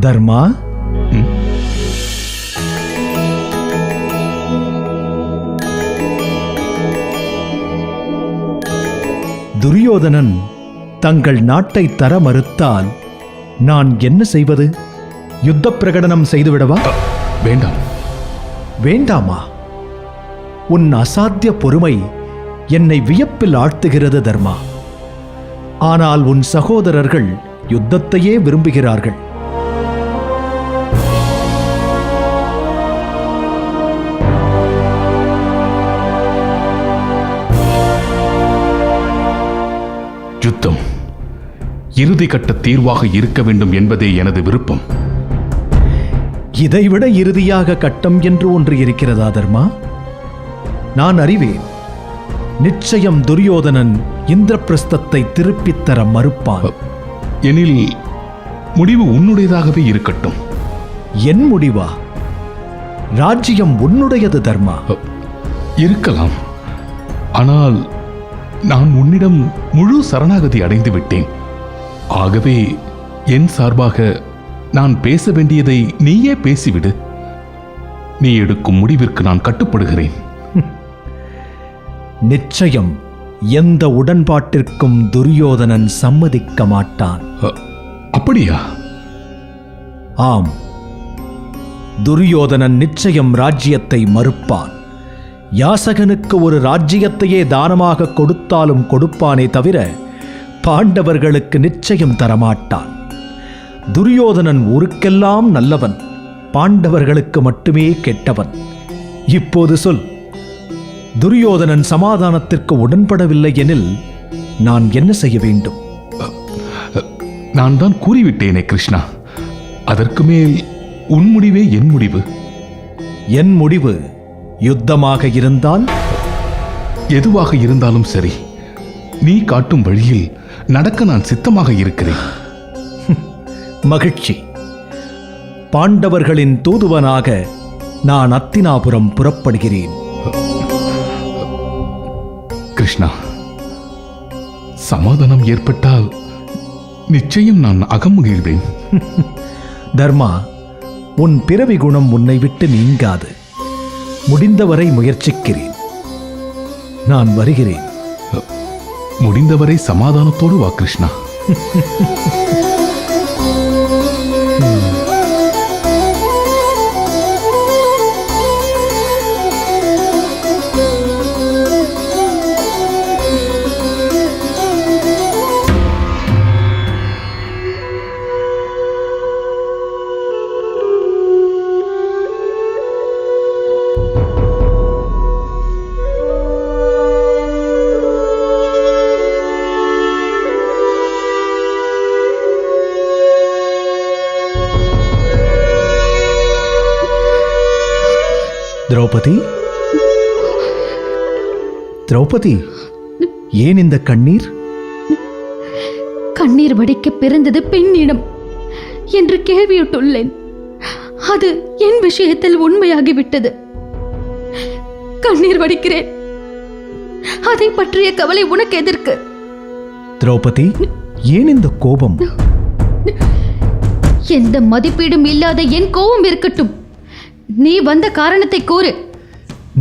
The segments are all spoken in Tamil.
தர்மா, துரியோதனன் தங்கள் நாட்டை தர மறுத்தால் நான் என்ன செய்வது? யுத்த பிரகடனம் செய்துவிடவா? வேண்டாம். வேண்டாமா? உன் அசாத்திய பொறுமை என்னை வியப்பில் ஆழ்த்துகிறது தர்மா. ஆனால் உன் சகோதரர்கள் யுத்தத்தையே விரும்புகிறார்கள். யுத்தம் இறுதிக்கட்ட தீர்வாக இருக்க வேண்டும் என்பதே எனது விருப்பம். இதைவிட இறுதியாக கட்டம் என்று ஒன்று இருக்கிறதா தர்மா? நான் அறிவேன். நிச்சயம் துரியோதனன் இந்திரபிரஸ்தத்தை திருப்பித் தர மறுப்பான். எனில் முடிவு உன்னுடையதாகவே இருக்கட்டும். என் முடிவா? ராஜ்யம் உன்னுடையது தர்மா. இருக்கலாம். ஆனால் நான் உன்னிடம் முழு சரணாகதி அடைந்து விட்டேன். ஆகவே என் சார்பாக நான் பேச வேண்டியதை நீயே பேசிவிடு. நீ எடுக்கும் முடிவிற்கு நான் கட்டுப்படுகிறேன். நிச்சயம் எந்த உடன்பாட்டிற்கும் துரியோதனன் சம்மதிக்க மாட்டான். அப்படியா? ஆம், துரியோதனன் நிச்சயம் ராஜ்யத்தை மறுப்பான். யாசகனுக்கு ஒரு ராஜ்யத்தையே தானமாக கொடுத்தாலும் கொடுப்பானே தவிர பாண்டவர்களுக்கு நிச்சயம் தரமாட்டான். துரியோதனன் ஊருக்கெல்லாம் நல்லவன், பாண்டவர்களுக்கு மட்டுமே கெட்டவன். இப்போது சொல், துரியோதனன் சமாதானத்திற்கு உடன்படவில்லை எனில் நான் என்ன செய்ய வேண்டும்? நான் தான் கூறிவிட்டேனே கிருஷ்ணா. அதற்கு மேல் உன் முடிவே என் முடிவு. என் முடிவு யுத்தமாக இருந்தால்? எதுவாக இருந்தாலும் சரி, நீ காட்டும் வழியில் நடக்க நான் சித்தமாக இருக்கிறேன். மகிழ்ச்சி. பாண்டவர்களின் தூதுவனாக நான் அத்தினாபுரம் புறப்படுகிறேன். கிருஷ்ணா, சமாதானம் ஏற்பட்டால் நிச்சயம் நான் அகமகிழ்வேன். தர்மா, உன் பிறவி குணம் உன்னை விட்டு நீங்காது. முடிந்தவரை முயற்சிக்கிறேன். நான் வருகிறேன். முடிந்தவரை சமாதானத்தோடு வா கிருஷ்ணா. திரௌபதி, திரௌபதி, ஏன் இந்த கண்ணீர்? கண்ணீர் வடிக்க பிறந்தது பெண்ணிடம் என்று கேள்வியுட்டுள்ளேன். அது என் விஷயத்தில் உண்மையாகிவிட்டது. கண்ணீர் வடிக்கிறேன். அதை பற்றிய கவலை உனக்கு எதற்கு? திரௌபதி, ஏன் இந்த கோபம்? எந்த மதிப்பீடும் இல்லாத என் கோபம் இருக்கட்டும். நீ வந்த காரணத்தை கூறு.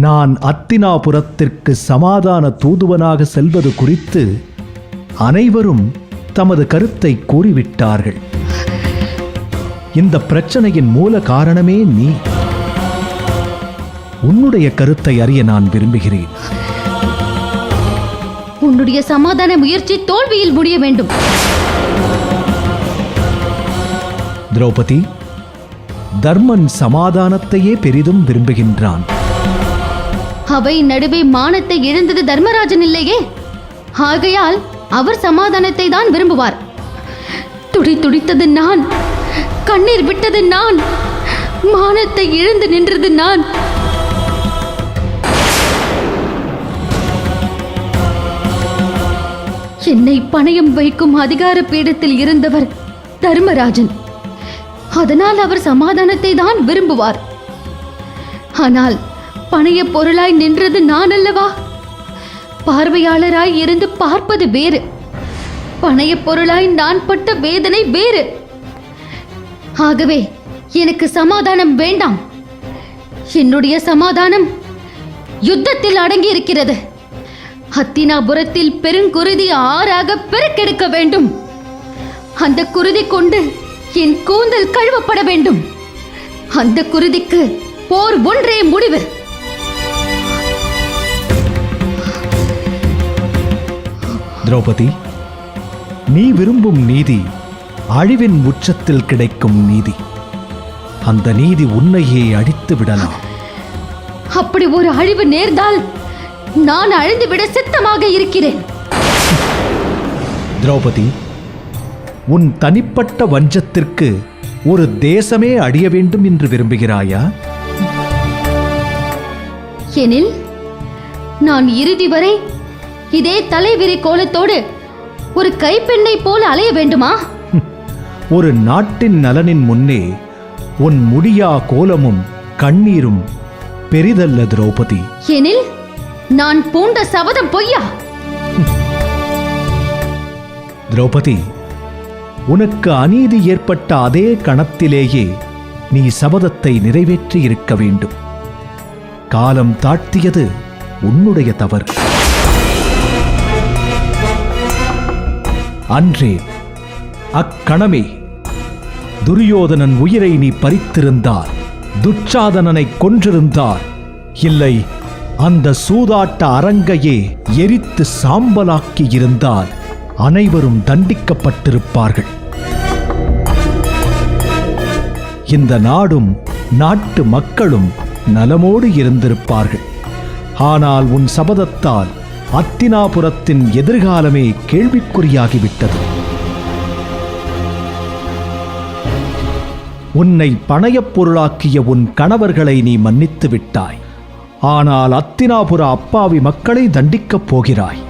நான் அத்தினாபுரத்திற்கு சமாதான தூதுவனாக செல்வது குறித்து அனைவரும் தமது கருத்தை கூறிவிட்டார்கள். இந்த பிரச்சனையின் மூல காரணமே நீ. உன்னுடைய கருத்தை அறிய நான் விரும்புகிறேன். உன்னுடைய சமாதான முயற்சி தோல்வியில் முடிய வேண்டும். திரௌபதி, தர்மன் சமாதானத்தையே பெரிதும் விரும்புகின்றான். அவை நடுவே மானத்தை இழந்தது தர்மராஜன் இல்லையே. ஆகையால் அவர் சமாதானத்தை தான் விரும்புவார். துடித்தது நான், கண்ணீர் விட்டது நான், மானத்தை இழந்து நின்றது நான். என்னை பணயம் வைக்கும் அதிகார பீடத்தில் இருந்தவர் தர்மராஜன். அதனால் அவர் சமாதானத்தை தான் விரும்புவார். ஆனால் பணைய பொருளாய் நின்றது நான் அல்லவா? பார்வையாளராய் இருந்து பார்ப்பது வேறு, பணைய பொருளாய் நான் பட்ட வேதனை வேறு. ஆகவே எனக்கு சமாதானம் வேண்டாம். என்னுடைய சமாதானம் யுத்தத்தில் அடங்கி இருக்கிறது. ஹத்தினாபுரத்தில் பெருங்குருதி ஆறாக பெருக்கெடுக்க வேண்டும். அந்த குருதி கொண்டு என் கூந்தல் கழுவப்பட வேண்டும். அந்த குருதிக்கு போர் ஒன்றே முடிவு. திரௌபதி, நீ விரும்பும் நீதி அழிவின் உச்சத்தில் கிடைக்கும் நீதி. அந்த நீதி உன்னையே அழித்து விடலாம். அப்படி ஒரு அழிவு நேர்ந்தால் நான் அழிந்துவிட சித்தமாக இருக்கிறேன். திரௌபதி, உன் தனிப்பட்ட வஞ்சத்திற்கு ஒரு தேசமே அழிய வேண்டும் என்று விரும்புகிறாயா? எனில் நான் இறுதி வரை இதே தலைவிரி கோலத்தோடு ஒரு கைப்பெண்ணை போல அலைய வேண்டுமா? ஒரு நாட்டின் நலனின் முன்னே உன் முடியா கோலமும் கண்ணீரும் பெரிதல்ல திரௌபதி. எனில் நான் பூண்ட சபதம் பொய்யா? திரௌபதி, உனக்கு அநீதி ஏற்பட்ட அதே கணத்திலேயே நீ சபதத்தை நிறைவேற்றி இருக்க வேண்டும். காலம் தாழ்த்தியது உன்னுடைய தவறு. அன்றே அக்கணமே துரியோதனன் உயிரை நீ பறித்திருந்தால், துச்சாதனனை கொன்றிருந்தால், இல்லை அந்த சூதாட்ட அரங்கையே எரித்து சாம்பலாக்கி இருந்தால் அனைவரும் தண்டிக்கப்பட்டிருப்பார்கள். இந்த நாடும் நாட்டு மக்களும் நலமோடு இருந்திருப்பார்கள். ஆனால் உன் சபதத்தால் அத்தினாபுரத்தின் எதிர்காலமே கேள்விக்குறியாகிவிட்டது. உன்னை பணயப் பொருளாக்கிய உன் கணவர்களை நீ மன்னித்து விட்டாய். ஆனால் அத்தினாபுர அப்பாவி மக்களை தண்டிக்கப் போகிறாய்.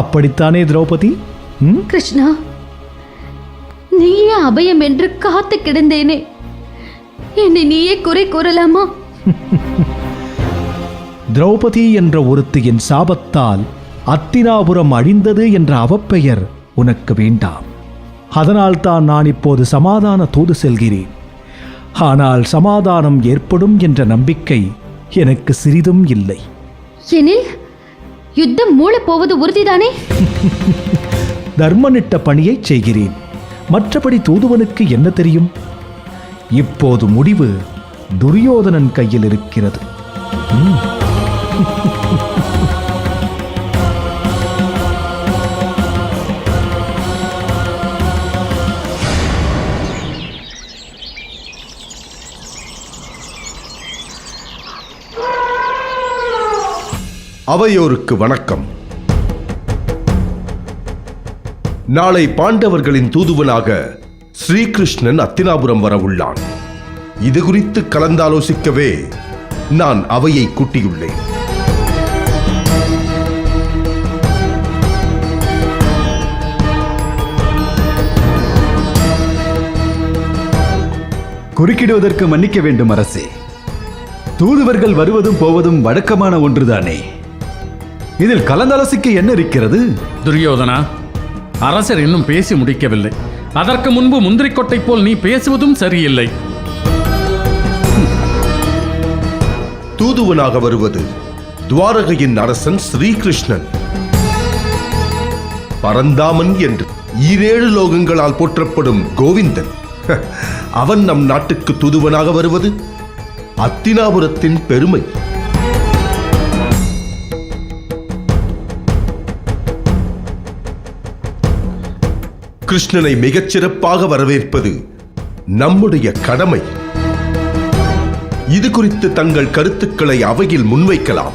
அப்படித்தானே திரௌபதி? கிருஷ்ணா, நீயே அபயம் என்று காத்து கிடந்தேனே, என்னை நீயே குறை கூறலாமா? திரௌபதி என்ற ஒருத்தியின் சாபத்தால் அத்தினாபுரம் அழிந்தது என்ற அவப்பெயர் உனக்கு வேண்டாம். அதனால்தான் நான் இப்போது சமாதான தூது செல்கிறேன். ஆனால் சமாதானம் ஏற்படும் என்ற நம்பிக்கை எனக்கு சிறிதும் இல்லை. எனில் யுத்தம் மூளப்போவது உறுதிதானே? தர்மனிட்ட பணியை செய்கிறேன். மற்றபடி தூதுவனுக்கு என்ன தெரியும்? இப்போது முடிவு துரியோதனன் கையில் இருக்கிறது. அவையோருக்கு வணக்கம். நாளை பாண்டவர்களின் தூதுவனாக ஸ்ரீகிருஷ்ணன் அத்தினாபுரம் வர உள்ளான். இது குறித்து கலந்தாலோசிக்கவே நான் அவையை கூட்டியுள்ளேன். குறுக்கிடுவதற்கு மன்னிக்க வேண்டும் அரசே. தூதுவர்கள் வருவதும் போவதும் வழக்கமான ஒன்றுதானே. இதில் கலந்தாலோசிக்க என்ன இருக்கிறது? துரியோதனா, அரசர் இன்னும் பேசி முடிக்கவில்லை. அதற்கு முன்பு முந்திரிக்கொட்டை போல் நீ பேசுவதும் சரியில்லை. தூதுவனாக வருவது துவாரகையின் அரசன் ஸ்ரீகிருஷ்ணன். பரந்தாமன் என்று 7 லோகங்களால் போற்றப்படும் கோவிந்தன். அவன் நம் நாட்டுக்கு தூதுவனாக வருவது அத்தினாபுரத்தின் பெருமை. கிருஷ்ணனை மிகச் சிறப்பாக வரவேற்பது நம்முடைய கடமை. இது குறித்து தங்கள் கருத்துக்களை அவையில் முன்வைக்கலாம்.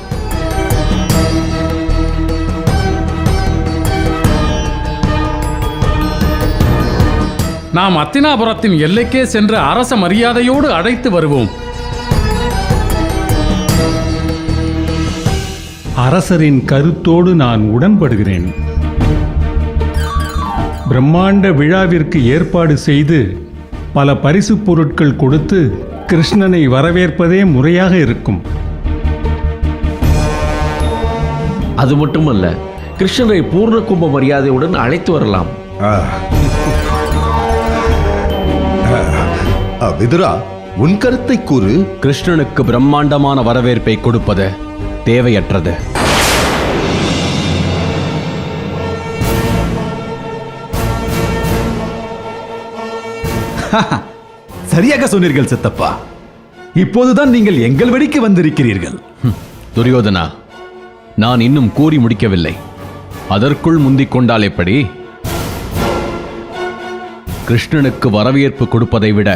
நாம் அத்தினாபுரத்தின் எல்லைக்கே சென்று அரச மரியாதையோடு அழைத்து வருவோம். அரசரின் கருத்தோடு நான் உடன்படுகிறேன். பிரம்மாண்ட விழாவிற்கு ஏற்பாடு செய்து பல பரிசுப் பொருட்கள் கொடுத்து கிருஷ்ணனை வரவேற்பதே முறையாக இருக்கும். அது மட்டுமல்ல, கிருஷ்ணரை பூர்ண கும்ப மரியாதையுடன் அழைத்து வரலாம். விதுரா, உன் கருத்தை கூறு. கிருஷ்ணனுக்கு பிரம்மாண்டமான வரவேற்பை கொடுப்பது தேவையற்றது. சரியாக சொன்னீர்கள் சித்தப்பா. இப்போதுதான் நீங்கள் எங்கள் வழிக்கு வந்திருக்கிறீர்கள். துரியோதனா, நான் இன்னும் கூறி முடிக்கவில்லை. அதற்குள் முந்திக் கொண்டால் எப்படி? கிருஷ்ணனுக்கு வரவேற்பு கொடுப்பதை விட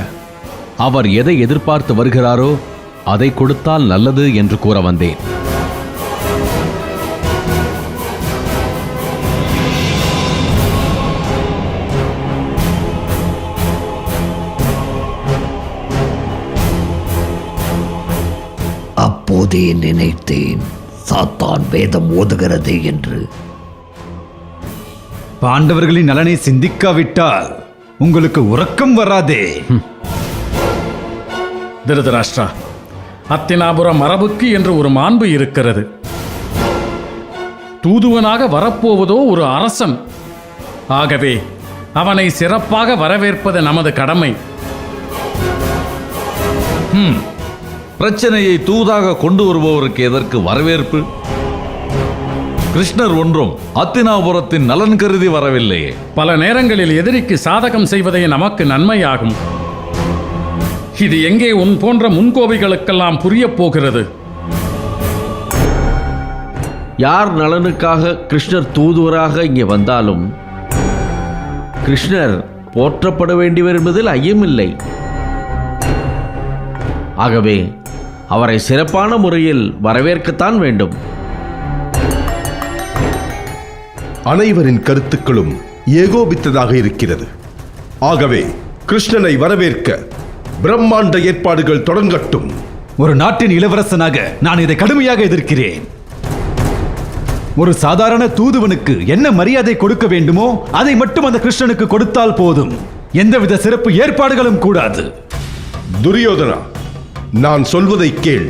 அவர் எதை எதிர்பார்த்து வருகிறாரோ அதை கொடுத்தால் நல்லது என்று கூற வந்தேன். அப்போதே நினைத்தேன் சாத்தான் வேதம் ஓதுகிறது என்று. பாண்டவர்களின் நலனை சிந்திக்காவிட்டால் உங்களுக்கு உறக்கம் வராதே. திருதராஷ்டிரா, அத்தினாபுரம் மரபுக்கு என்று ஒரு மாண்பு இருக்கிறது. தூதுவனாக வரப்போவதோ ஒரு அரசன். ஆகவே அவனை சிறப்பாக வரவேற்பது நமது கடமை. பிரச்சனையை தூதாக கொண்டு வருபவருக்கு எதற்கு வரவேற்பு? கிருஷ்ணர் ஒன்றும் அத்தினாபுரத்தின் நலன் கருதி வரவில்லையே. பல நேரங்களில் எதிரிக்கு சாதகம் செய்வதே நமக்கு நன்மையாகும். இது எங்கே உன் போன்ற முன்கோபிகளுக்கெல்லாம் புரியப் போகிறது? யார் நலனுக்காக கிருஷ்ணர் தூதுவராக இங்கே வந்தாலும் கிருஷ்ணர் போற்றப்பட வேண்டியவர் என்பதில் ஐயமில்லை. ஆகவே அவரை சிறப்பான முறையில் வரவேற்கத்தான் வேண்டும். அனைவரின் கருத்துக்களும் ஏகோபித்ததாக இருக்கிறது. ஆகவே கிருஷ்ணனை வரவேற்க பிரம்மாண்ட ஏற்பாடுகள் தொடங்கட்டும். ஒரு நாட்டின் இளவரசனாக நான் இதை கடுமையாக எதிர்க்கிறேன். ஒரு சாதாரண தூதுவனுக்கு என்ன மரியாதை கொடுக்க வேண்டுமோ அதை மட்டும் அந்த கிருஷ்ணனுக்கு கொடுத்தால் போதும். எந்தவித சிறப்பு ஏற்பாடுகளும் கூடாது. துரியோதனா, நான் சொல்வதை கேள்.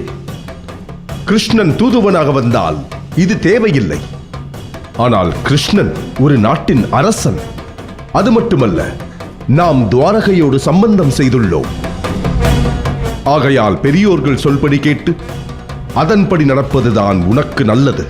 கிருஷ்ணன் தூதுவனாக வந்தால் இது தேவையில்லை. ஆனால் கிருஷ்ணன் ஒரு நாட்டின் அரசன். அது மட்டுமல்ல, நாம் துவாரகையோடு சம்பந்தம் செய்துள்ளோம். ஆகையால் பெரியோர்கள் சொல்படி கேட்டு அதன்படி நடப்பதுதான் உனக்கு நல்லது.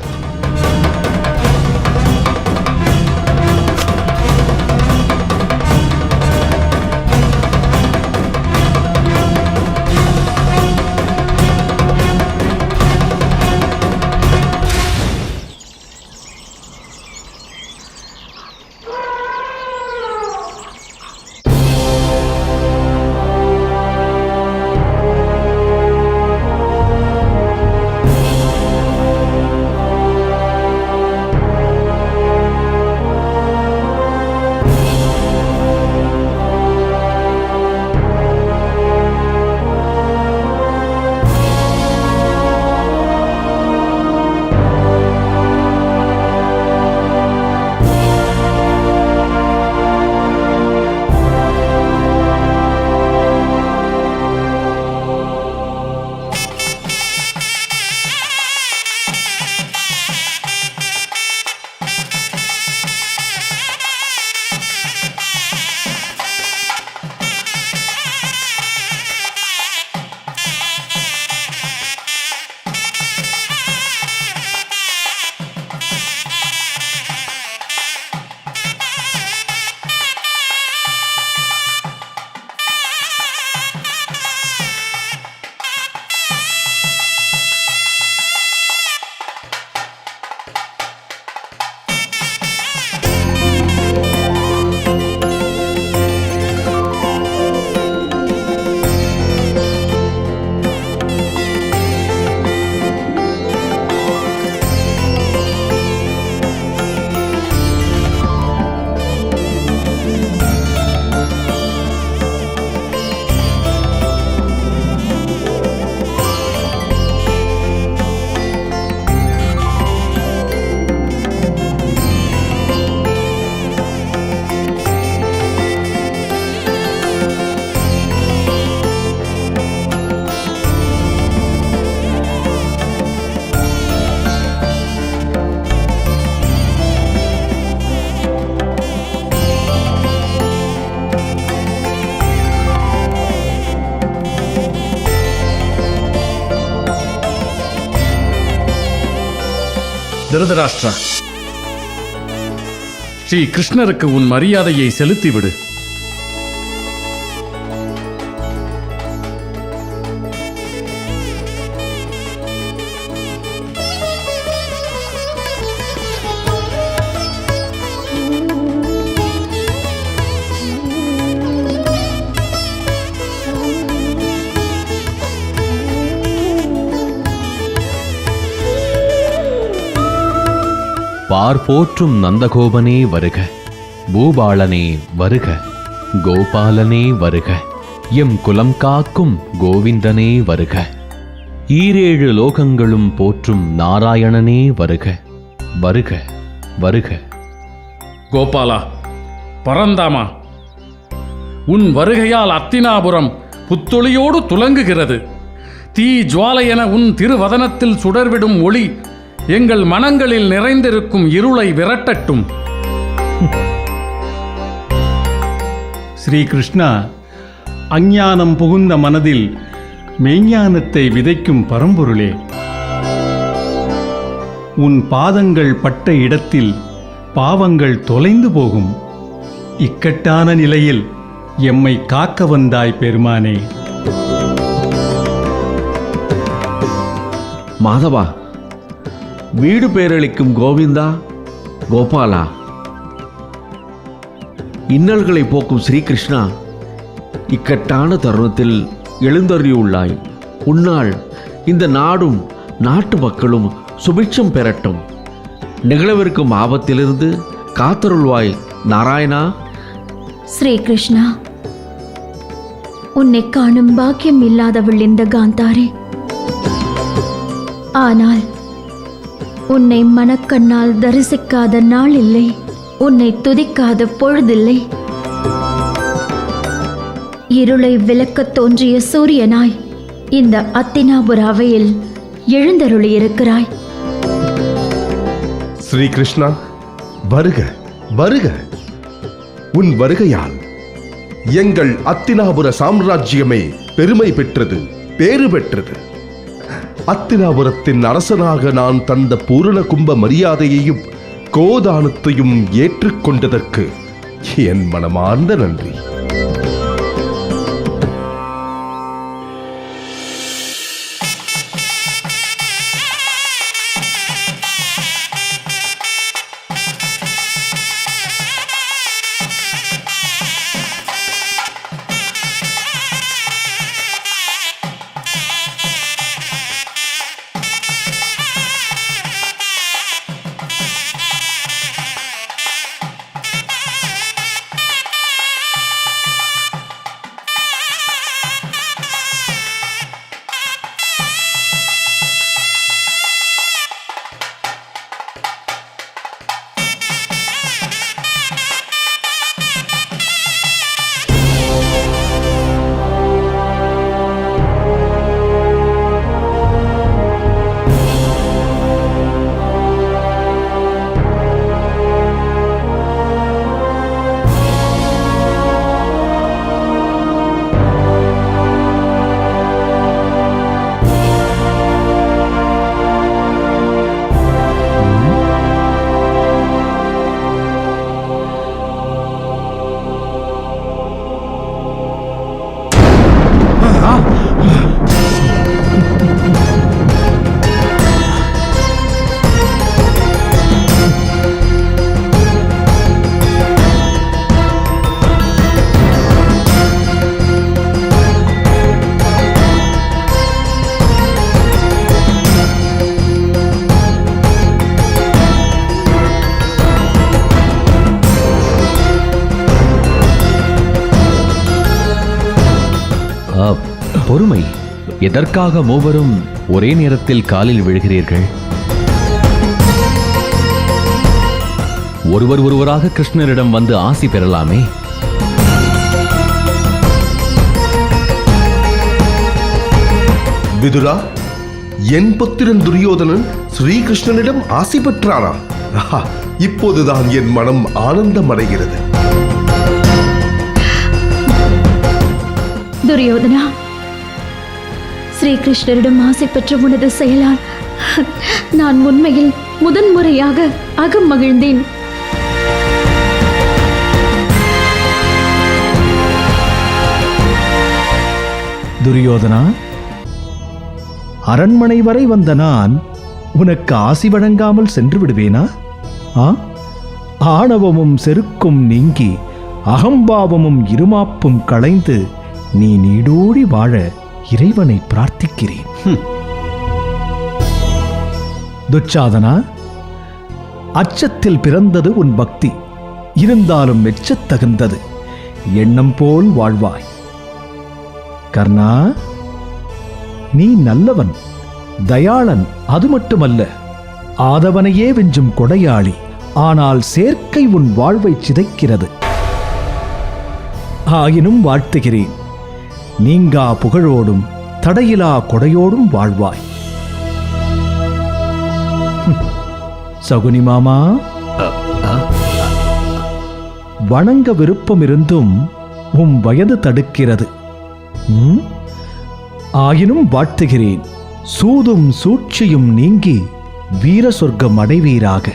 திருதராஷ்டிரா, ஸ்ரீ கிருஷ்ணருக்கு உன் மரியாதையை செலுத்திவிடு. பார்போற்றும் நந்தகோபனே வருக, பூபாலனே வருக, கோபாலனே வருக, எம் குலம் காக்கும் கோவிந்தனே வருக, ஈரேழு லோகங்களும் போற்றும் நாராயணனே வருக, வருக, வருக. கோபாலா, பரந்தாமா, உன் வருகையால் அத்தினாபுரம் புத்தொளியோடு துலங்குகிறது. தீ ஜுவாலையென உன் திருவதனத்தில் சுடர்விடும் ஒளி எங்கள் மனங்களில் நிறைந்திருக்கும் இருளை விரட்டட்டும். ஸ்ரீகிருஷ்ணா, அஞ்ஞானம் புகுந்த மனதில் மெய்ஞானத்தை விதைக்கும் பரம்பொருளே, உன் பாதங்கள் பட்ட இடத்தில் பாவங்கள் தொலைந்து போகும். இக்கட்டான நிலையில் எம்மை காக்க வந்தாய் பெருமானே. மாதவா, வீடு பேரளிக்கும் கோவிந்தா, கோபாலா, இன்னல்களை போக்கும் ஸ்ரீகிருஷ்ணா, இக்கட்டான தருணத்தில் எழுந்தருளியுள்ளாய். உன்னால் இந்த நாடும் நாட்டு மக்களும் சுபிட்சம் பெறட்டும். நிகழவிருக்கும் ஆபத்திலிருந்து காத்தருள்வாய் நாராயணா. ஸ்ரீகிருஷ்ணா, உன்னை காணும் பாக்கியம் இல்லாதவள் இந்த காந்தாரே. ஆனால் உன்னை மனக்கண்ணால் தரிசிக்காத நாள் இல்லை, உன்னை துதிக்காத பொழுதில்லை. இருளை விளக்கத் தோன்றிய சூரியனாய் இந்த அத்தினாபுர அவையில் எழுந்தருளியிருக்கிறாய். ஸ்ரீகிருஷ்ணா, வருக வருக. உன் வருகையால் எங்கள் அத்தினாபுர சாம்ராஜ்யமே பெருமை பெற்றது, பேறு பெற்றது. அத்தினாபுரத்தின் அரசனாக நான் தந்த பூரண கும்ப மரியாதையையும் கோதானத்தையும் ஏற்றுக்கொண்டதற்கு என் மனமார்ந்த நன்றி. பொறுமை. எதற்காக மூவரும் ஒரே நேரத்தில் காலில் விழுகிறீர்கள்? ஒருவர் ஒருவராக கிருஷ்ணரிடம் வந்து ஆசி பெறலாமே. விதுரா, என் புத்திரன் துரியோதனன் ஸ்ரீகிருஷ்ணனிடம் ஆசி பெற்றானா? இப்போதுதான் என் மனம் ஆனந்தம் அடைகிறது. துரியோதனா, ஸ்ரீகிருஷ்ணரிடம் ஆசை பெற்ற உனது செயலால் நான் உண்மையில் முதன்முறையாக அகம் மகிழ்ந்தேன். துரியோதனா, அரண்மனை வரை வந்த நான் உனக்கு ஆசி வழங்காமல் சென்று விடுவேனா? ஆணவமும் செருக்கும் நீங்கி அகம்பாவமும் இருமாப்பும் களைந்து நீ நீடோடி வாழ இறைவனை பிரார்த்திக்கிறேன். துச்சாதனா, அச்சத்தில் பிறந்தது உன் பக்தி, இருந்தாலும் மெச்சத் தகுந்தது. எண்ணம் போல் வாழ்வாய். கர்ணா, நீ நல்லவன், தயாளன், அது மட்டுமல்ல, ஆதவனையே வெஞ்சும் கொடையாளி. ஆனால் சேர்க்கை உன் வாழ்வை சிதைக்கிறது. ஆயினும் வாழ்த்துகிறேன். நீங்கா புகழோடும் தடையிலா கொடையோடும் வாழ்வாய். சகுனி மாமா, வணங்க விருப்பம் இருந்தும் உம் வயது தடுக்கிறது. ஆயினும் வாழ்த்துகிறேன். சூதும் சூழ்ச்சியும் நீங்கி வீர சொர்க்கம் அடைவீராக.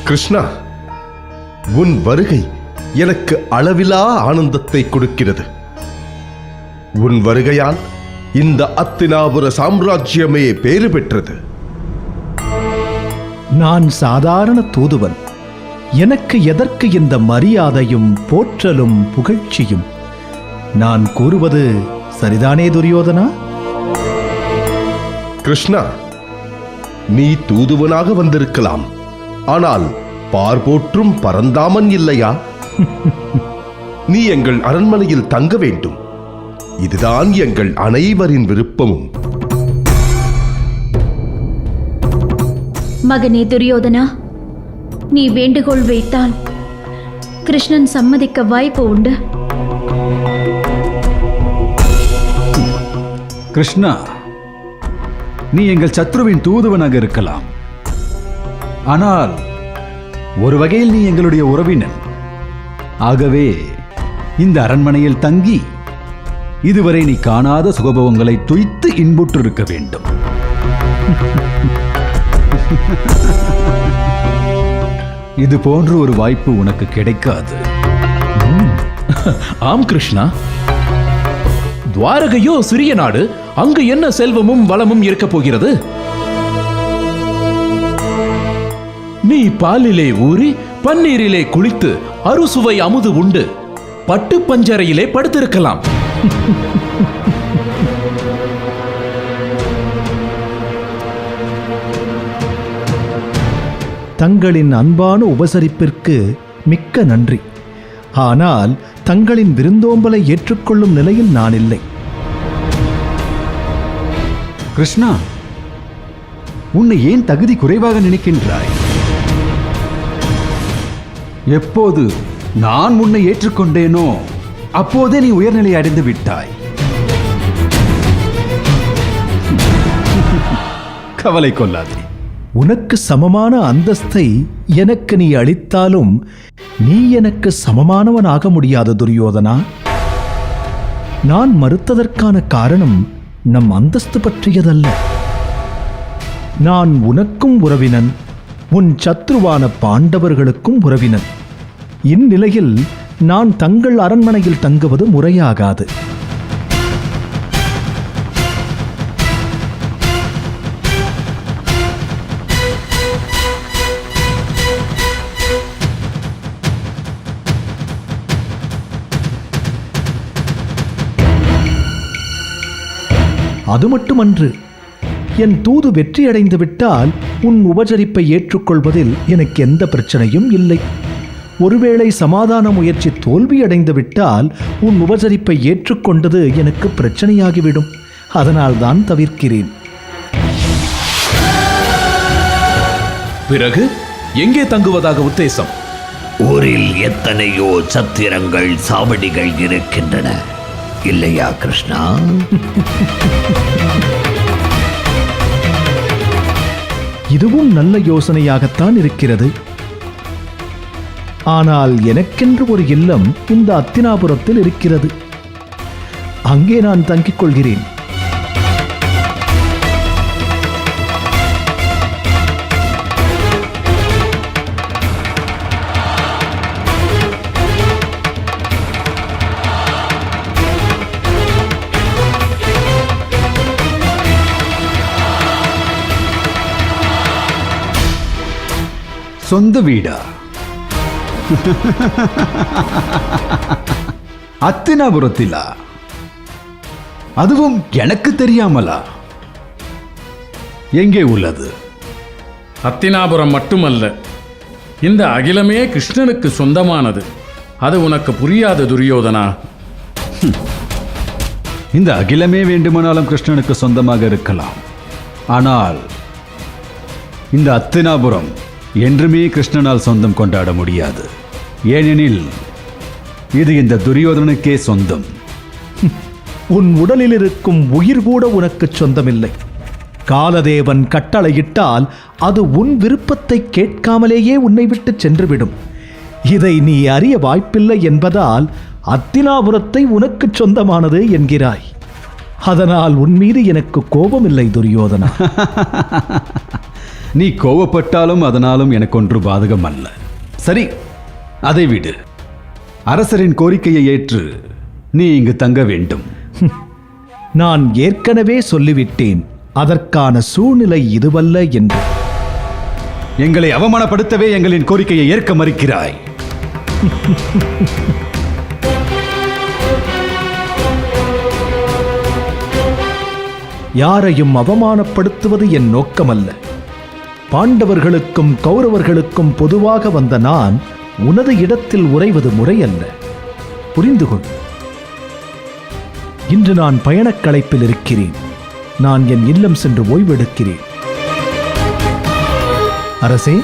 கிருஷ்ணா, உன் வருகை எனக்கு அளவிலா ஆனந்தத்தை கொடுக்கிறது. உன் வருகையால் இந்த அத்தினாபுர சாம்ராஜ்யமே பேறு பெற்றது. நான் சாதாரண தூதுவன். எனக்கு எதற்கு இந்த மரியாதையும் போற்றலும் புகழ்ச்சியும்? நான் கூறுவது சரிதானே துரியோதனா? கிருஷ்ணா, நீ தூதுவனாக வந்திருக்கலாம், ஆனால் பார்போற்றும் பரந்தாமன் இல்லையா? நீ எங்கள் அரண்மனையில் தங்க வேண்டும். இதுதான் எங்கள் அனைவரின் விருப்பமும். மகனே துரியோதனா, நீ வேண்டுகோள் வைத்தால் கிருஷ்ணன் சம்மதிக்க வாய்ப்பு உண்டு. கிருஷ்ணா, நீ எங்கள் சத்ருவின் தூதுவனாக இருக்கலாம். ஆனால் ஒரு வகையில் நீ எங்களுடைய உறவினன். ஆகவே இந்த அரண்மனையில் தங்கி இதுவரை நீ காணாத சுகபோகங்களை துய்த்து இன்புற்றிருக்க வேண்டும். இது போன்ற ஒரு வாய்ப்பு உனக்கு கிடைக்காது. ஆம் கிருஷ்ணா, துவாரகையோ சிறிய நாடு, அங்கு என்ன செல்வமும் வளமும் இருக்கப் போகிறது? நீ பாலிலே ஊறி பன்னீரிலே குளித்து அறுசுவை அமுது உண்டு பட்டு பஞ்சரையிலே படுத்திருக்கலாம். தங்களின் அன்பான உபசரிப்பிற்கு மிக்க நன்றி. ஆனால் தங்களின் விருந்தோம்பலை ஏற்றுக்கொள்ளும் நிலையில் நான் இல்லை. கிருஷ்ணா, உன்னை ஏன் தகுதி குறைவாக நினைக்கின்றாய்? எப்போது நான் உன்னை ஏற்றுக்கொண்டேனோ அப்போதே நீ உயர்நிலை அடைந்து விட்டாய். கவலை கொள்ளாதே. உனக்கு சமமான அந்தஸ்தை எனக்கு நீ அளித்தாலும் நீ எனக்கு சமமானவனாக முடியாது துரியோதனா. நான் மறுத்ததற்கான காரணம் நம் அந்தஸ்து பற்றியதல்ல. நான் உனக்கும் உறவினன், உன் சத்ருவான பாண்டவர்களுக்கும் உறவினன். இந்நிலையில் நான் தங்கள் அரண்மனையில் தங்குவது முறையாகாது. அது மட்டுமன்று, என் தூது வெற்றியடைந்து விட்டால் உன் உபசரிப்பை ஏற்றுக்கொள்வதில் எனக்கு எந்த பிரச்சனையும் இல்லை. ஒருவேளை சமாதான முயற்சி தோல்வியடைந்து விட்டால் உன் உபசரிப்பை ஏற்றுக்கொண்டது எனக்கு பிரச்சனையாகிவிடும். அதனால்தான் தவிர்க்கிறேன். பிறகு எங்கே தங்குவதாக உத்தேசம்? ஊரில் எத்தனையோ சத்திரங்கள், சாவடிகள் இருக்கின்றன இல்லையா கிருஷ்ணா? இதுவும் நல்ல யோசனையாகத்தான் இருக்கிறது. ஆனால் எனக்கென்று ஒரு இல்லம் இந்த அத்தினாபுரத்தில் இருக்கிறது. அங்கே நான் தங்கிக் கொள்கிறேன். சொந்த வீடா? அத்தினாபுரத்திலா? அதுவும் எனக்கு தெரியாமலா? எங்கே உள்ளது? அத்தினாபுரம் மட்டுமல்ல, இந்த அகிலமே கிருஷ்ணனுக்கு சொந்தமானது. அது உனக்கு புரியாது துரியோதனா. இந்த அகிலமே வேண்டுமானாலும் கிருஷ்ணனுக்கு சொந்தமாக இருக்கலாம். ஆனால் இந்த அத்தினாபுரம் என்றுமே கிருஷ்ணனால் சொந்தம் கொண்டாட முடியாது. ஏனெனில் இது இந்த துரியோதனனுக்கே சொந்தம். உன் உடலில் இருக்கும் உயிர் கூட உனக்கு சொந்தமில்லை. காலதேவன் கட்டளையிட்டால் அது உன் விருப்பத்தை கேட்காமலேயே உன்னை விட்டு சென்றுவிடும். இதை நீ அறிய வாய்ப்பில்லை என்பதால் அத்தினாபுரத்தை உனக்கு சொந்தமானது என்கிறாய். அதனால் உன் மீது எனக்கு கோபமில்லை துரியோதனா. நீ கோபப்பட்டாலும் அதனாலும் எனக்கு ஒன்று பாதகம் அல்ல. சரி, அதை விடு. அரசரின் கோரிக்கையை ஏற்று நீ இங்கு தங்க வேண்டும். நான் ஏற்கனவே சொல்லிவிட்டேன், அதற்கான சூழ்நிலை இதுவல்ல என்று. எங்களை அவமானப்படுத்தவே எங்களின் கோரிக்கையை ஏற்க மறுக்கிறாய். யாரையும் அவமானப்படுத்துவது என் நோக்கமல்ல. பாண்டவர்களுக்கும் கௌரவர்களுக்கும் பொதுவாக வந்த நான் உனது இடத்தில் உறைவது முறையல்ல. புரிந்து கொள். இன்று நான் பயணக் களைப்பில் இருக்கிறேன். நான் என் இல்லம் சென்று ஓய்வெடுக்கிறேன். அரசே,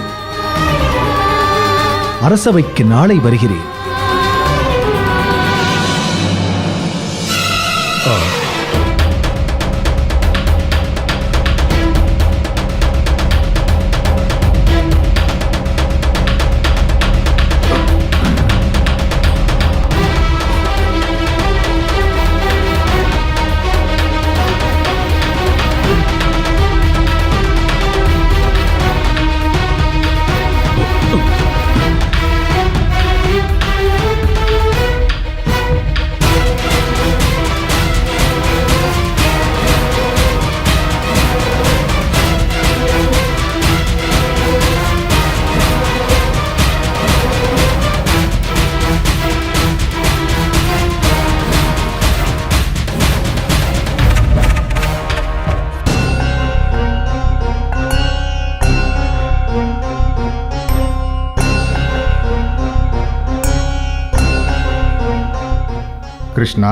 அரசவைக்கு நாளை வருகிறேன். கிருஷ்ணா,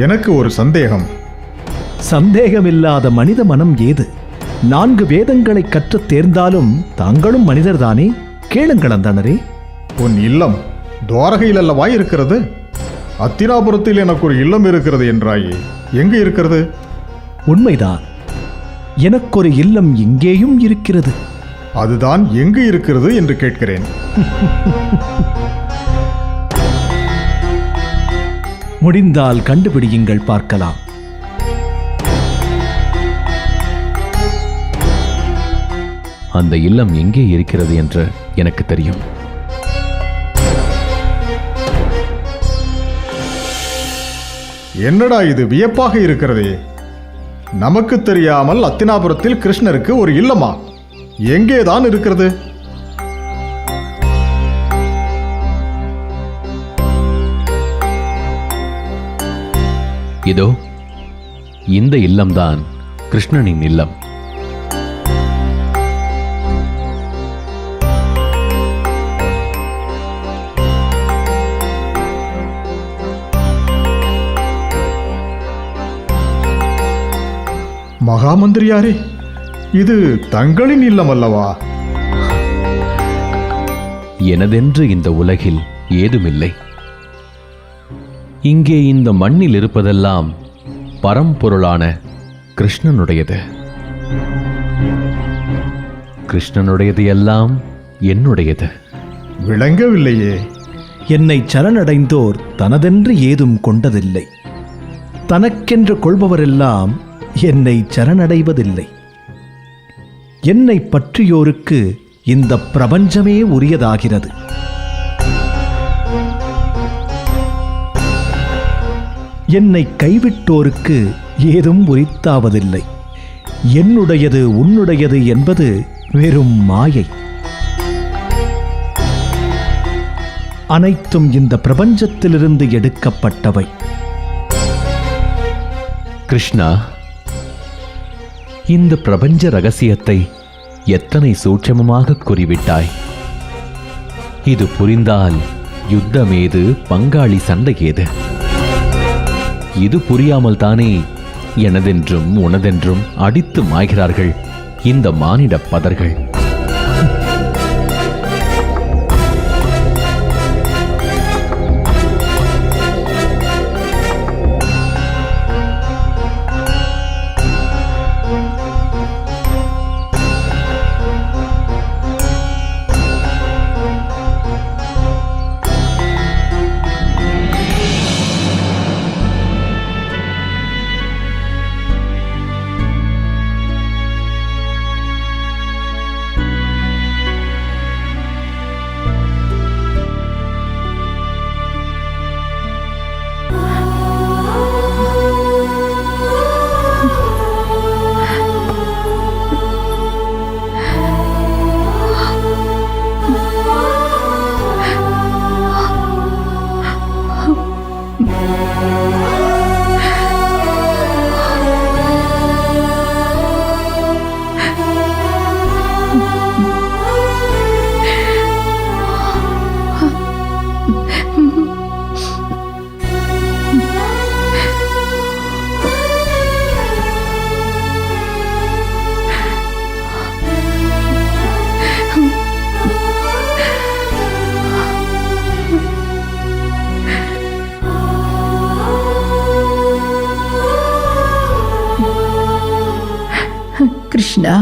எனக்கு ஒரு சந்தேகம். சந்தேகமில்லாத மனித மனம் ஏது? 4 வேதங்களை கற்றுத் தேர்ந்தாலும் தாங்களும் மனிதர்தானே? கேளுங்கள் அந்தணரே. உன் இல்லம் துவாரகையில் அல்லவா இருக்கிறது? அத்தினாபுரத்தில் எனக்கு ஒரு இல்லம் இருக்கிறது என்றாயே, எங்கு இருக்கிறது? உண்மைதான், எனக்கொரு இல்லம் இங்கேயும் இருக்கிறது. அதுதான் எங்கு இருக்கிறது என்று கேட்கிறேன். முடிந்தால் கண்டுபிடியுங்கள், பார்க்கலாம். அந்த இல்லம் எங்கே இருக்கிறது என்று எனக்கு தெரியும். என்னடா இது வியப்பாக இருக்கிறதே! நமக்கு தெரியாமல் அத்தினாபுரத்தில் கிருஷ்ணருக்கு ஒரு இல்லமா? எங்கேதான் இருக்கிறது? இதோ இந்த இல்லம்தான் கிருஷ்ணனின் இல்லம். மகாமந்திரியாரே, இது தங்களின் இல்லம் அல்லவா? எனதென்று இந்த உலகில் ஏதுமில்லை. இங்கே இந்த மண்ணில் இருப்பதெல்லாம் பரம்பொருளான கிருஷ்ணனுடையது. கிருஷ்ணனுடையது எல்லாம் என்னுடையது. விளங்கவில்லையே. என்னை சரணடைந்தோர் தனதென்று ஏதும் கொண்டதில்லை. தனக்கென்று கொள்பவரெல்லாம் என்னை சரணடைவதில்லை. என்னை பற்றியோருக்கு இந்த பிரபஞ்சமே உரியதாகிறது. என்னை கைவிட்டோருக்கு ஏதும் உரித்தாவதில்லை. என்னுடையது உன்னுடையது என்பது வெறும் மாயை. அனைத்தும் இந்த பிரபஞ்சத்திலிருந்து எடுக்கப்பட்டவை. கிருஷ்ணா, இந்த பிரபஞ்ச ரகசியத்தை எத்தனை சூட்சமமாக கூறிவிட்டாய். இது புரிந்தால் யுத்தமேது, பங்காளி சண்டை ஏது? இது புரியாமல் தானே எனதென்றும் உனதென்றும் அடித்து மாய்கிறார்கள் இந்த மானிட பதர்கள். கிருஷ்ணா,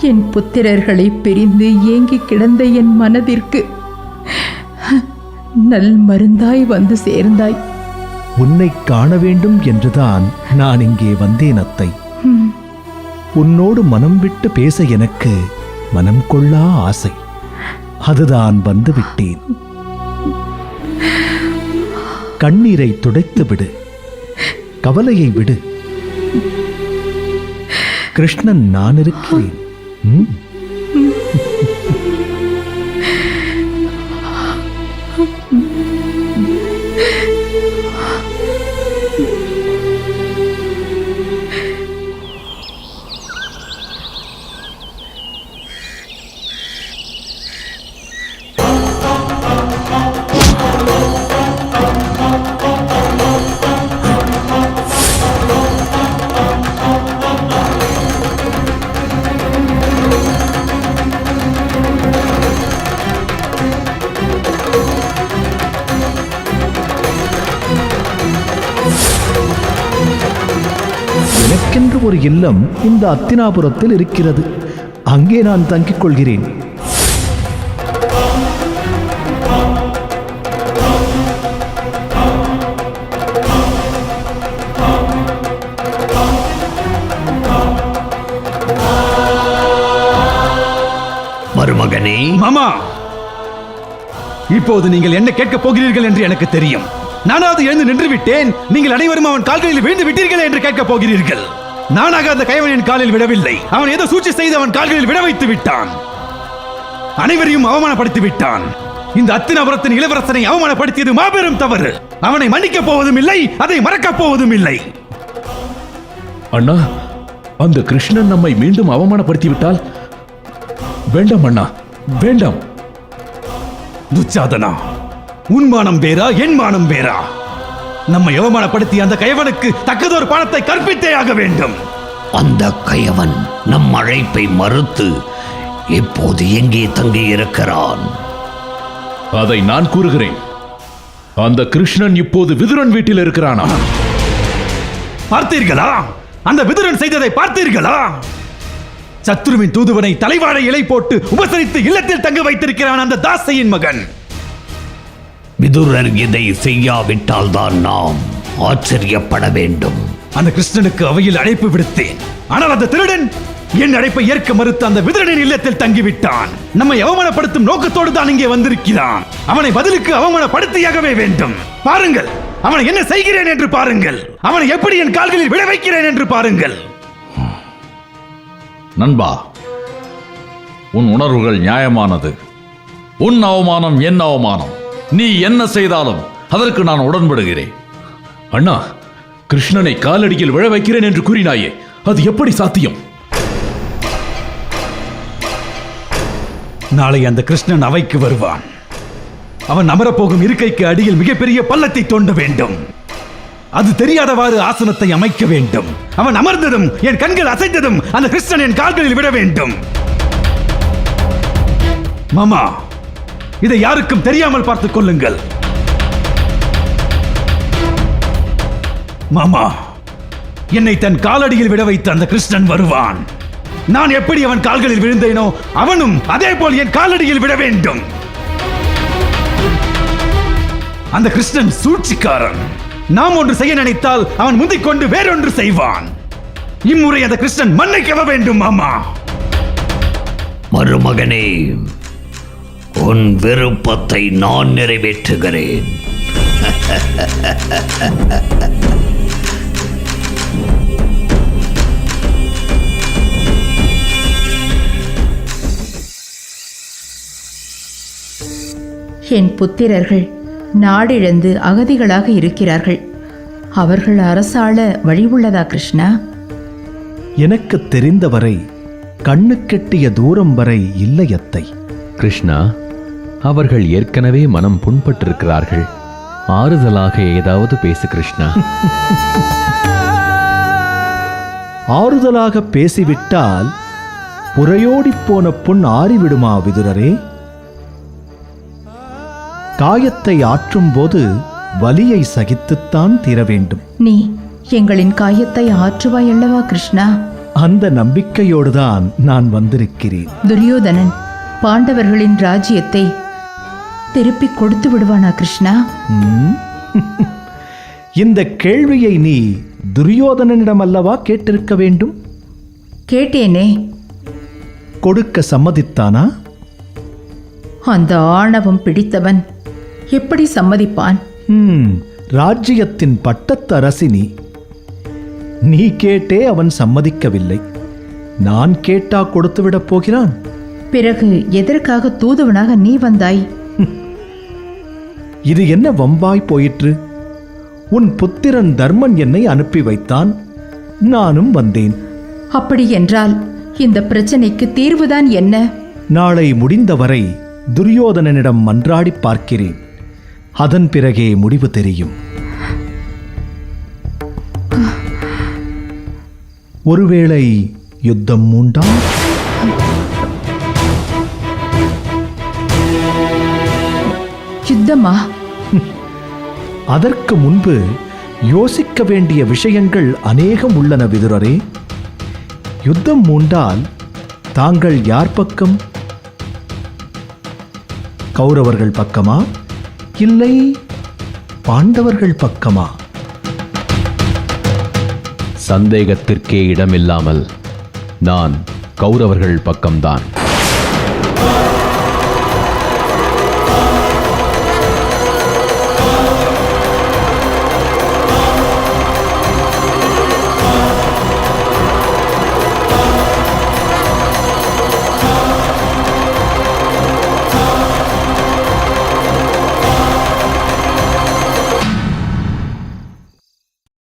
என் புத்திரர்களை பிரிந்து ஏங்கி கிடந்த என் மனதிற்கு நல் மருந்தாய் வந்து சேர்ந்தாய். உன்னை காண வேண்டும் என்றுதான் நான் இங்கே வந்தேன் அத்தை. உன்னோடு மனம் விட்டு பேச எனக்கு மனம் கொள்ளா ஆசை. அதுதான் வந்து விட்டேன். கண்ணீரை துடைத்து விடு, கவலையை விடு. கிருஷ்ணன் நான் இருக்கிறேன். எனக்கென்று ஒரு இல்லம் இந்த அத்தினாபுரத்தில் இருக்கிறது. அங்கே நான் தங்கிக் கொள்கிறேன். மருமகனே. மாமா, இப்போது நீங்கள் என்ன கேட்கப் போகிறீர்கள் என்று எனக்கு தெரியும். நானாவது எழுந்து நின்று விட்டேன், நீங்கள் அனைவரும் அவன் கால்களில் விழுந்து விட்டீர்களே என்று கேட்கப் போகிறீர்கள். நானாக அந்த கைவனின் காலில் விடவில்லை. அவன் ஏதோ சூழ்ச்சி செய்து அவன் கால்களில் விட வைத்து விட்டான். அனைவரையும் அவமானப்படுத்தி விட்டான். இந்த அத்தினாபுரத்தின் இளவரசனை அவமானப்படுத்தியது மாபெரும் தவறு. அவனை மன்னிக்கப் போவதும் இல்லை, அதை மறக்கப் போவதும் இல்லை. அண்ணா, அந்த கிருஷ்ணன் நம்மை மீண்டும் அவமானப்படுத்தி விட்டால் வேண்டாம் அண்ணா, வேண்டாம். துச்சாதனா, உன் மானம் வேறா, என் மானம் வேறா? நம்மை அவமானப்படுத்தி அந்த கயவனுக்கு தக்கதொரு பாடத்தை கற்பித்தே ஆக வேண்டும். அந்த கயவன் நம் அழைப்பை மறுத்து இப்போது எங்கே தங்கி இருக்கிறான்? அதை நான் கூறுகிறேன். அந்த கிருஷ்ணன் இப்போது விதுரன் வீட்டில் இருக்கிறானா? பார்த்தீர்களா? அந்த விதுரன் செய்ததை பார்த்தீர்களா? சத்ருவின் தூதுவனை தலைவாழை இலை போட்டு உபசரித்து இல்லத்தில் தங்க வைத்திருக்கிறான் அந்த தாசையின் மகன். விதுரர் இதை செய்யாவிட்டால் தான் நாம் ஆச்சரியப்பட வேண்டும். அந்த கிருஷ்ணனுக்கு அவையில் அழைப்பு விடுத்தேன். ஆனால் அந்த திருடன் என் அழைப்பை ஏற்க மறுத்த அந்த விதுரனின் இல்லத்தில் தங்கிவிட்டான். நம்மை அவமானப்படுத்தும் நோக்கத்தோடு தான் இங்கே வந்திருக்கிறான். அவனை பதிலுக்கு அவமானப்படுத்தியாகவே வேண்டும். பாருங்கள், அவனை என்ன செய்கிறேன் என்று பாருங்கள். அவனை எப்படி என் கால்களில் விழ வைக்கிறேன் என்று பாருங்கள். நண்பா, உன் உணர்வுகள் நியாயமானது. உன் அவமானம் என் அவமானம். நீ என்ன செய்தாலும் அதற்கு நான் உடன்படுகிறேன். அண்ணா, கிருஷ்ணனை காலடியில் விழ வைக்கிறேன் என்று கூறினாயே, அது எப்படி சாத்தியம்? நாளை அந்த கிருஷ்ணன் அவைக்கு வருவான். அவன் அமரப்போகும் இருக்கைக்கு அடியில் மிகப்பெரிய பள்ளத்தை தோண்ட வேண்டும். அது தெரியாதவாறு ஆசனத்தை அமைக்க வேண்டும். அவன் அமர்ந்ததும் என் கண்கள் அசைந்ததும் அந்த கிருஷ்ணன் என் கால்களில் விட வேண்டும். மாமா, இதை யாருக்கும் தெரியாமல் பார்த்துக் கொள்ளுங்கள். மாமா, என்னை தன் காலடியில் விட வைத்த அந்த கிருஷ்ணன் வருவான். நான் எப்படி அவன் கால்களில் விழுந்தேனோ அவனும் அதே போல் என் காலடியில் விட வேண்டும். அந்த கிருஷ்ணன் சூழ்ச்சிக்காரன். நாம் ஒன்று செய்ய நினைத்தால் அவன் முந்திக் கொண்டு வேறொன்று செய்வான். இம்முறை அந்த கிருஷ்ணன் மண்ணை கவ வேண்டும். மாமா, மருமகனே, உன் விருப்பத்தை நான் நிறைவேற்றுகிறேன். என் புத்திரர்கள் நாடிழந்து அகதிகளாக இருக்கிறார்கள். அவர்கள் அரசாள வழி உள்ளதா கிருஷ்ணா? எனக்கு தெரிந்தவரை கண்ணுக்கெட்டிய தூரம் வரை இல்லை அத்தை. கிருஷ்ணா, அவர்கள் ஏற்கனவே மனம் புண்பட்டிருக்கிறார்கள். ஆறுதலாக ஏதாவது பேசு கிருஷ்ணா. ஆறுதலாக பேசிவிட்டால் புறையோடிப் போன புண் ஆறிவிடுமா விதுரரே? காயத்தை ஆற்றும் போது வலியை சகித்துத்தான் தீர வேண்டும். நீ எங்களின் காயத்தை ஆற்றுவாய் அல்லவா கிருஷ்ணா? அந்த நம்பிக்கையோடுதான் நான் வந்திருக்கிறேன். துரியோதனன் பாண்டவர்களின் ராஜ்யத்தை திருப்பி கொடுத்து விடுவானா கிருஷ்ணா? இந்த கேள்வியை நீ துரியோதனனிடம் அல்லவா கேட்டிருக்க வேண்டும். கேட்டேனே. கொடுக்க சம்மதித்தானா? அந்த ஆணவம் பிடித்தவன் எப்படி சம்மதிப்பான்? ராஜ்யத்தின் பட்டத்து அரசி நீ கேட்டே அவன் சம்மதிக்கவில்லை. நான் கேட்டா கொடுத்து விடப் போகிறான். பிறகு எதற்காக தூதுவனாக நீ வந்தாய்? இது என்ன வம்பாய் போயிற்று? உன் புத்திரன் தர்மன் என்னை அனுப்பி வைத்தான், நானும் வந்தேன். அப்படி என்றால் இந்த பிரச்சனைக்கு தீர்வுதான் என்ன? நாளை முடிந்தவரை துரியோதனனிடம் மன்றாடி பார்க்கிறேன். அதன் பிறகே முடிவு தெரியும். ஒருவேளை யுத்தம் மூண்டால்? யுத்தமா? அதற்கு முன்பு யோசிக்க வேண்டிய விஷயங்கள் அநேகம் உள்ளன விதுரரே. யுத்தம் மூண்டால் தாங்கள் யார் பக்கம்? கௌரவர்கள் பக்கமா இல்லை பாண்டவர்கள் பக்கமா? சந்தேகத்திற்கே இடமில்லாமல் நான் கௌரவர்கள் பக்கம்தான்.